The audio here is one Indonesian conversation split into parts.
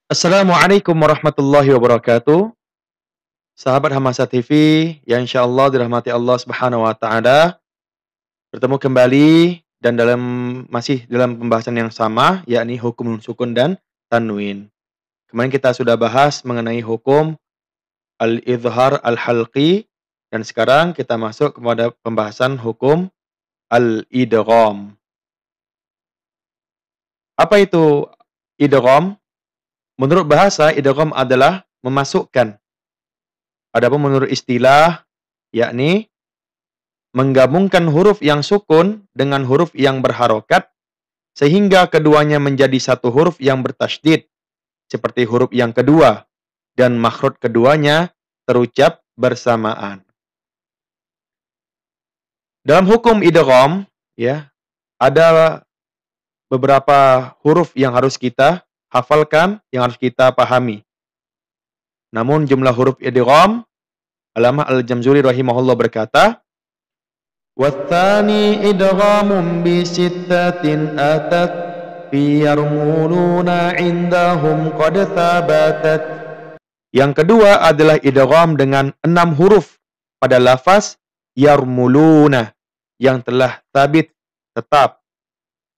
Assalamualaikum warahmatullahi wabarakatuh. Sahabat Hamasa TV yang insyaallah dirahmati Allah Subhanahu wa taala. Bertemu kembali dan masih dalam pembahasan yang sama yakni hukum nun sukun dan tanwin. Kemarin kita sudah bahas mengenai hukum al-idhar al-halqi dan sekarang kita masuk kepada pembahasan hukum al-idgham. Apa itu idgham? Menurut bahasa, idgham adalah memasukkan. Adapun menurut istilah, yakni menggabungkan huruf yang sukun dengan huruf yang berharokat, sehingga keduanya menjadi satu huruf yang bertasydid, seperti huruf yang kedua, dan makhraj keduanya terucap bersamaan. Dalam hukum idgham, ya, ada beberapa huruf yang harus kita hafalkan, yang harus kita pahami. Namun jumlah huruf idgham, Allamah Al-Jamzuri rahimahullah berkata, "Watsani idghamun bi sittatin atat fi yarmuluna indahum qad thabatat." Yang kedua adalah idgham dengan 6 huruf pada lafaz yarmuluna yang telah sabit, tetap.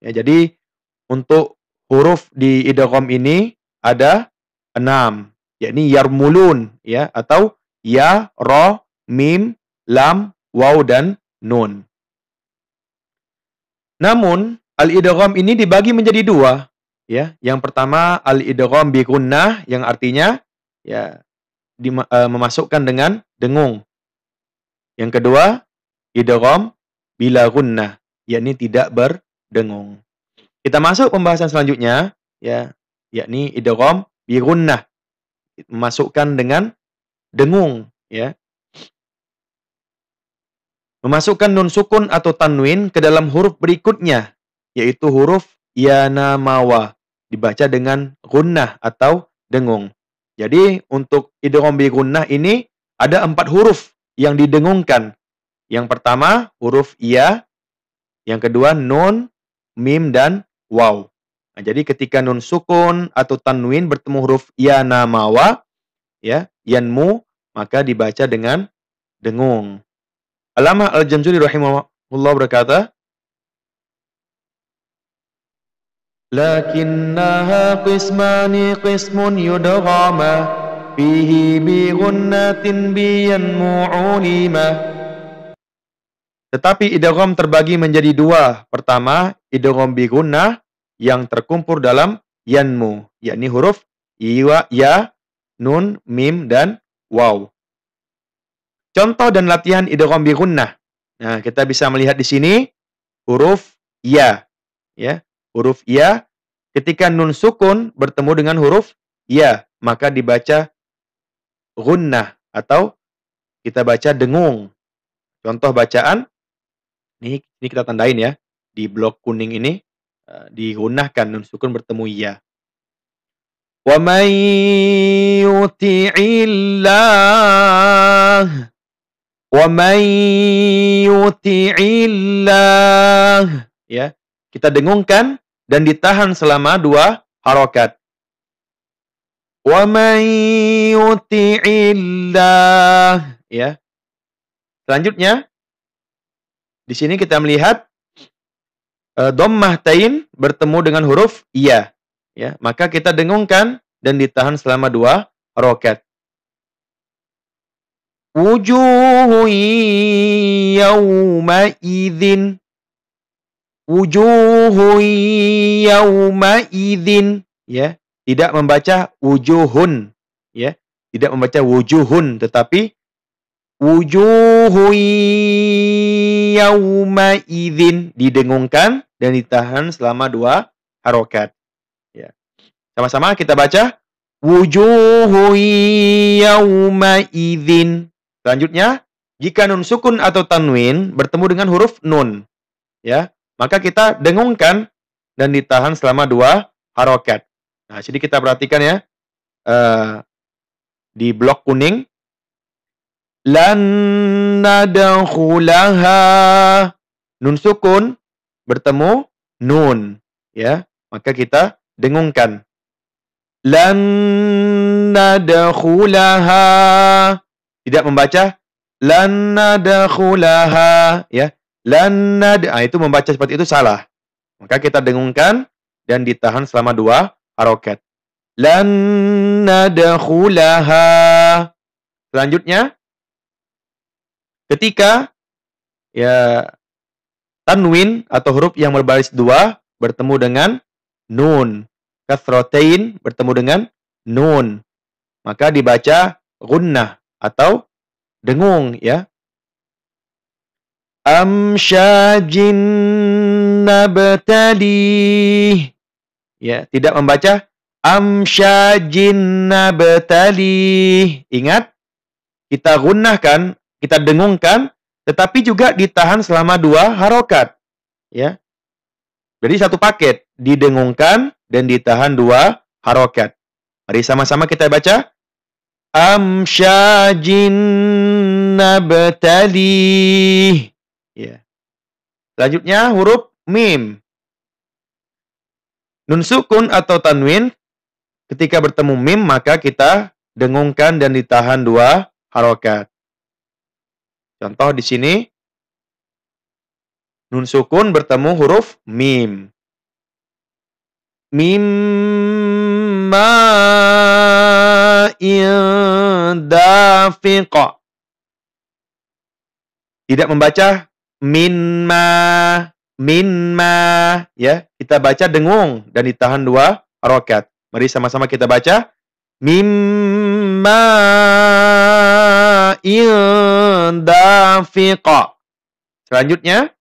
Ya, jadi untuk huruf di idgham ini ada 6, yakni yarmulun ya atau ya, ra, mim, lam, waw dan nun. Namun al-idgham ini dibagi menjadi dua, ya. Yang pertama al-idgham bi gunnah yang artinya ya memasukkan dengan dengung. Yang kedua idgham bila gunnah, yakni tidak berdengung. Kita masuk pembahasan selanjutnya ya, yakni idgham bi gunnah, memasukkan dengan dengung ya. Memasukkan nun sukun atau tanwin ke dalam huruf berikutnya, yaitu huruf ya, na, ma, wa, dibaca dengan gunnah atau dengung. Jadi untuk idgham bi gunnah ini ada 4 huruf yang didengungkan. Yang pertama huruf ya, yang kedua nun, mim dan waw. Nah, jadi ketika nun sukun atau tanwin bertemu huruf ya, na, ma, wa, ya, yanmu, maka dibaca dengan dengung. Allamah Al-Jamzuri rahimahullah berkata, "Lakinnaha qismani qismun yudghama fihi bi gunnatin bi yanmu ulima." Tetapi idgham terbagi menjadi dua. Pertama, idgham bi gunnah yang terkumpul dalam yanmu, yakni huruf ya, nun, mim dan waw. Contoh dan latihan idgham bi gunnah. Nah, kita bisa melihat di sini huruf ya. Ya, huruf ya ketika nun sukun bertemu dengan huruf ya, maka dibaca gunnah atau kita baca dengung. Contoh bacaan ini kita tandain ya. Di blok kuning ini digunakan nun sukun bertemu ya. Wa may yuti'illah, wa may yuti'illah, ya. Kita dengungkan dan ditahan selama 2 harokat. Wa may yuti'illah, ya. Selanjutnya di sini kita melihat dhammah tain bertemu dengan huruf iya, ya. Maka kita dengungkan dan ditahan selama 2 harokat. Wujuhu yawma idzin, wujuhu yawma idzin, ya. Tidak membaca wujuhun, ya. Tidak membaca wujuhun, tetapi wujuhu yawma idzin, didengungkan dan ditahan selama 2 harokat. Ya. Sama-sama kita baca wujuhu yawma idzin. Selanjutnya, jika nun sukun atau tanwin bertemu dengan huruf nun, ya, maka kita dengungkan dan ditahan selama 2 harokat. Nah, sini kita perhatikan ya, di blok kuning, lan nadkhulaha, nun sukun bertemu nun, ya, maka kita dengungkan. Lan nadkhulaha. Tidak membaca lan nadkhulaha, ya. Itu membaca seperti itu salah. Maka kita dengungkan dan ditahan selama 2 harokat. Lan nadkhulaha. Selanjutnya, ketika ya tanwin atau huruf yang berbaris 2 bertemu dengan nun. Kathrotain bertemu dengan nun. Maka dibaca gunnah atau dengung, ya. Amsyajin nabtalih. Ya, tidak membaca amsyajin nabtalih. Ingat, kita gunnahkan, kita dengungkan, tetapi juga ditahan selama 2 harokat. Ya. Jadi satu paket, didengungkan dan ditahan 2 harokat. Mari sama-sama kita baca. Amsyajin nabtalih. Ya. Selanjutnya huruf mim. Nun sukun atau tanwin ketika bertemu mim maka kita dengungkan dan ditahan 2 harokat. Contoh di sini nun sukun bertemu huruf mim. Mim ma'in dafiqa. Tidak membaca minma, ya. Kita baca dengung dan ditahan 2 harokat. Mari sama-sama kita baca. Mimma indafiqa. Selanjutnya,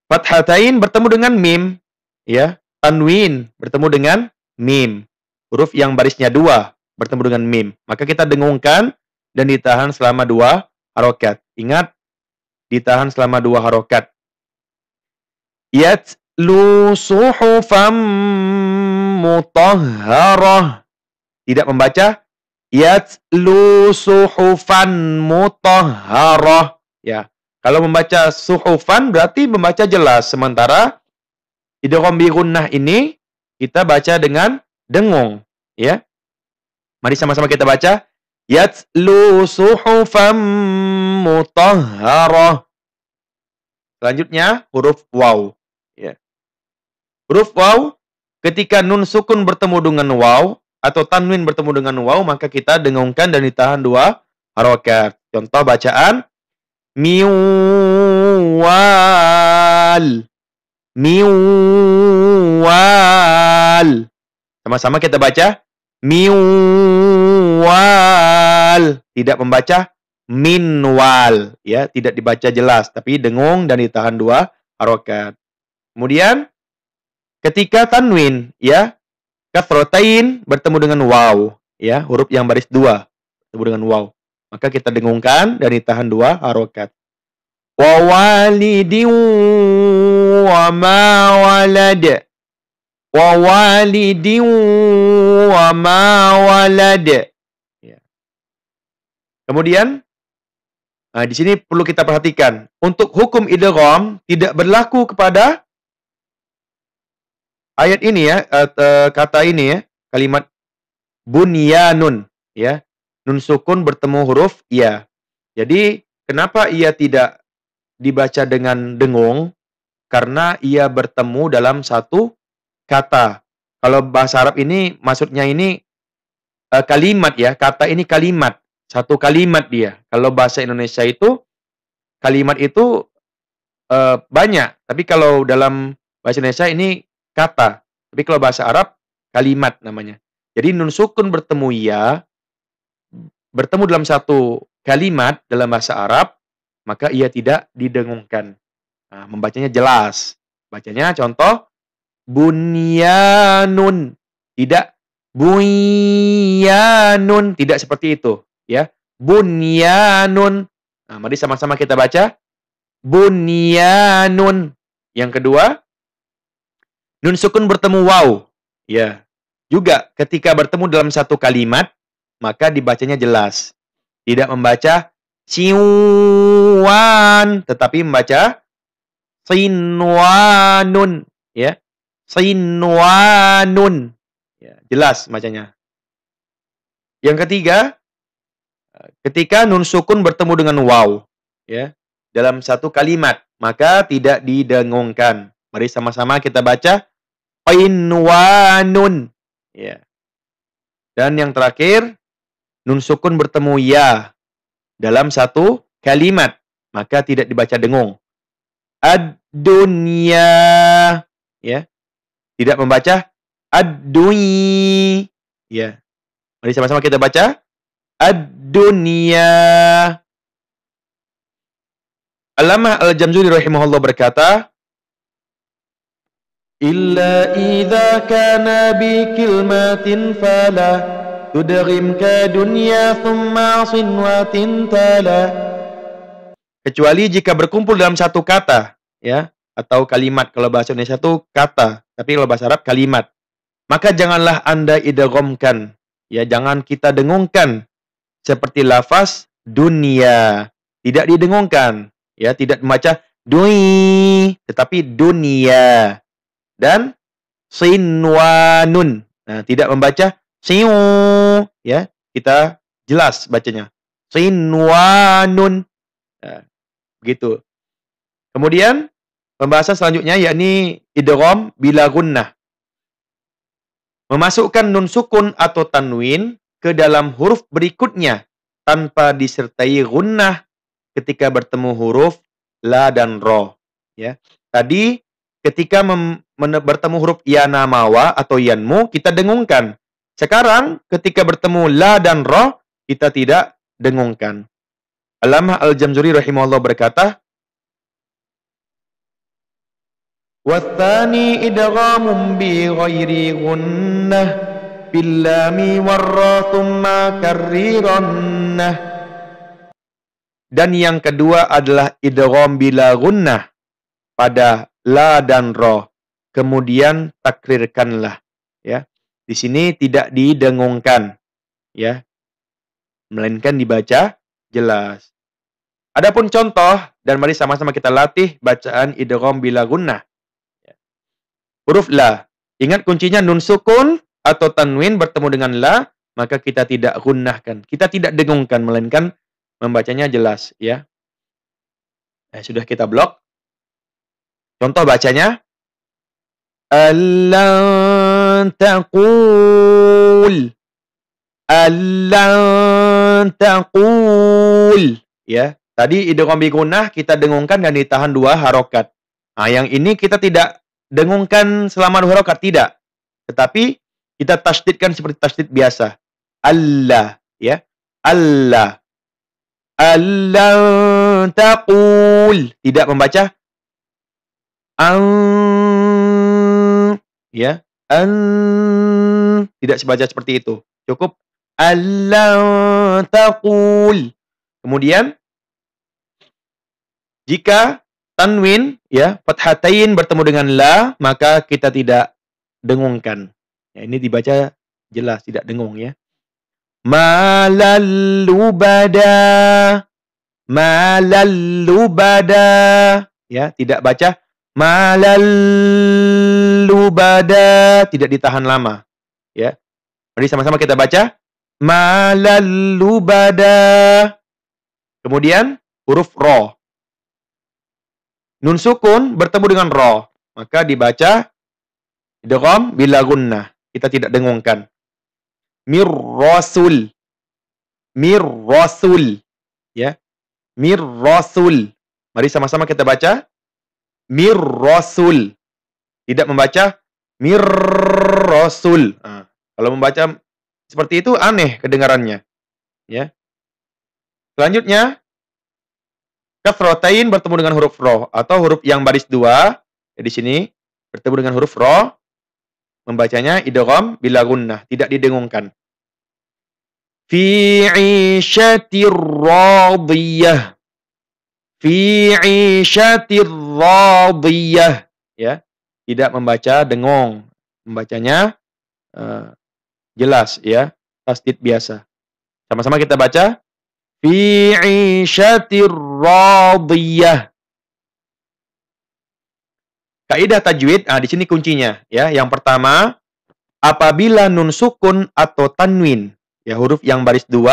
fathatain bertemu dengan mim, ya. Tanwin bertemu dengan mim. Huruf yang barisnya 2 bertemu dengan mim. Maka kita dengungkan dan ditahan selama 2 harokat. Ingat, ditahan selama 2 harokat. Yatlu suhufam mutahharah. Tidak membaca yatlu suhufan mutahharah. Ya. Kalau membaca suhufan berarti membaca jelas. Sementara idgham bi gunnah ini kita baca dengan dengung, ya. Mari sama-sama kita baca. Yatlu suhufam mutahharah. Selanjutnya huruf waw, ya. Huruf waw ketika nun sukun bertemu dengan waw atau tanwin bertemu dengan waw maka kita dengungkan dan ditahan 2 harokat. Contoh bacaan miwal. Miwal. Sama-sama kita baca miwal. Tidak membaca minwal, ya, tidak dibaca jelas tapi dengung dan ditahan 2 harokat. Kemudian ketika tanwin, ya, kathrotain bertemu dengan waw, ya, huruf yang baris 2 bertemu dengan waw, maka kita dengungkan dan ditahan 2 harokat. Wa walidin wa ma walad. Wa walidin wa ma walad. Ya. Kemudian di sini perlu kita perhatikan, untuk hukum idgham tidak berlaku kepada ayat ini, ya, kata ini, ya, kalimat bunyanun, ya. Nun sukun bertemu huruf ya. Jadi kenapa ia tidak dibaca dengan dengung? Karena ia bertemu dalam satu kata. Kalau bahasa Arab ini maksudnya ini kalimat, ya. Kata ini kalimat. Satu kalimat dia. Kalau bahasa Indonesia itu kalimat itu banyak. Tapi kalau dalam bahasa Indonesia ini kata. Tapi kalau bahasa Arab kalimat namanya. Jadi nun sukun bertemu ya, bertemu dalam satu kalimat dalam bahasa Arab, maka ia tidak didengungkan. Nah, membacanya jelas. Bacanya contoh bunyanun. Tidak bunyanun, tidak seperti itu, ya. Bunyanun. Nah, mari sama-sama kita baca bunyanun. Yang kedua, nun sukun bertemu waw, ya. Juga ketika bertemu dalam satu kalimat, maka dibacanya jelas. Tidak membaca siwan, tetapi membaca sinwanun, ya. Sinwanun. Ya, jelas bacanya. Yang ketiga, ketika nun sukun bertemu dengan waw, ya, dalam satu kalimat, maka tidak didengungkan. Mari sama-sama kita baca qinwanun. Ya. Dan yang terakhir, nun sukun bertemu ya dalam satu kalimat, maka tidak dibaca dengung. Ad-dunya, ya. Tidak membaca ad-dui. Ya. Mari sama-sama kita baca ad-dunya. Allamah Al-Jamzuri rahimahullah berkata, illa idza kana bi kilmatin fala tudghim ka dunya thumma sinwatin tala. Kecuali jika berkumpul dalam satu kata, ya, atau kalimat. Kalau bahasa Indonesia itu kata, tapi kalau bahasa Arab kalimat. Maka janganlah Anda idghamkan, ya, jangan kita dengungkan seperti lafaz dunia. Tidak didengungkan, ya, tidak membaca dui, tetapi dunia. Dan sinwanun. Nah, tidak membaca siu, ya. Kita jelas bacanya. Sinwanun. Nah, begitu. Kemudian pembahasan selanjutnya yakni idgham bila gunnah. Memasukkan nun sukun atau tanwin ke dalam huruf berikutnya tanpa disertai gunnah ketika bertemu huruf la dan ro. Ya. Tadi ketika bertemu huruf ya namawa atau yanmu kita dengungkan. Sekarang ketika bertemu la dan ro kita tidak dengungkan. Allamah Al-Jamzuri rahimahullah berkata, wathani idghamun bi ghairi gunnah bil lami warra thumma karrirannah. Dan yang kedua adalah idgham bila gunnah pada la dan ro, kemudian takrirkanlah, ya. Di sini tidak didengungkan, ya, melainkan dibaca jelas. Adapun contoh, dan mari sama-sama kita latih bacaan idgham bila gunnah. Huruf la. Ingat kuncinya nun sukun atau tanwin bertemu dengan la, maka kita tidak gunnahkan. Kita tidak dengungkan, melainkan membacanya jelas, ya. Sudah kita blok. Contoh bacanya. Allan taqul. Allan taqul. Ya. Tadi idgham bi gunnah kita dengungkan dan ditahan 2 harokat. Nah, yang ini kita tidak dengungkan selama 2 harokat, tidak. Tetapi kita tasdidkan seperti tasdid biasa. Allah, ya. Allah. Allan taqul. Tidak membaca ya. Tidak sebaca seperti itu. Cukup Allan taqul. Kemudian jika tanwin, ya, fathatain bertemu dengan la, maka kita tidak dengungkan. Ya, ini dibaca jelas, tidak dengung, ya. Malallubada. Malallubada. Ya, tidak baca malallubada, tidak ditahan lama, ya. Mari sama-sama kita baca malallubada. Kemudian huruf ro. Nun sukun bertemu dengan ro, maka dibaca idgham bila gunnah. Kita tidak dengungkan. Mir-rasul. Mir-rasul. Ya. Mir-rasul. Mari sama-sama kita baca mir-rasul. Tidak membaca mir-rasul. Nah, kalau membaca seperti itu aneh kedengarannya. Ya. Selanjutnya kasrotain bertemu dengan huruf ro atau huruf yang baris 2. Di sini bertemu dengan huruf ro, membacanya idgham bila gunnah, tidak didengungkan. Fi 'isyatir radiyah. Fi 'isyatir radiyah, ya. Tidak membaca dengung, membacanya jelas, ya, tasdid biasa. Sama-sama kita baca fi 'isyatir radiyah. Kaidah tajwid, di sini kuncinya ya. Yang pertama, apabila nun sukun atau tanwin, ya huruf yang baris 2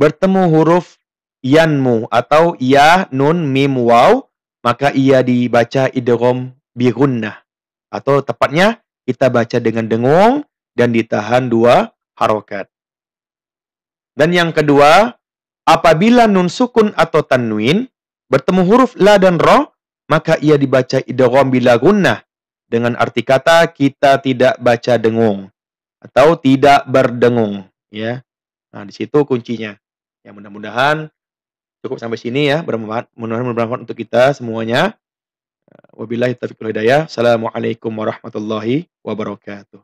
bertemu huruf yanmu atau ya, nun, mim, waw, maka ia dibaca idgham bi gunnah. Atau tepatnya kita baca dengan dengung dan ditahan 2 harokat. Dan yang kedua, apabila nun sukun atau tanwin bertemu huruf la dan ro, maka ia dibaca idgham bila gunnah. Dengan arti kata kita tidak baca dengung atau tidak berdengung, ya. Nah, di situ kuncinya. Ya mudah-mudahan cukup sampai sini ya, mudah-mudahan bermanfaat untuk kita semuanya. Wabillahi taufiq wal hidayah. Assalamualaikum warahmatullahi wabarakatuh.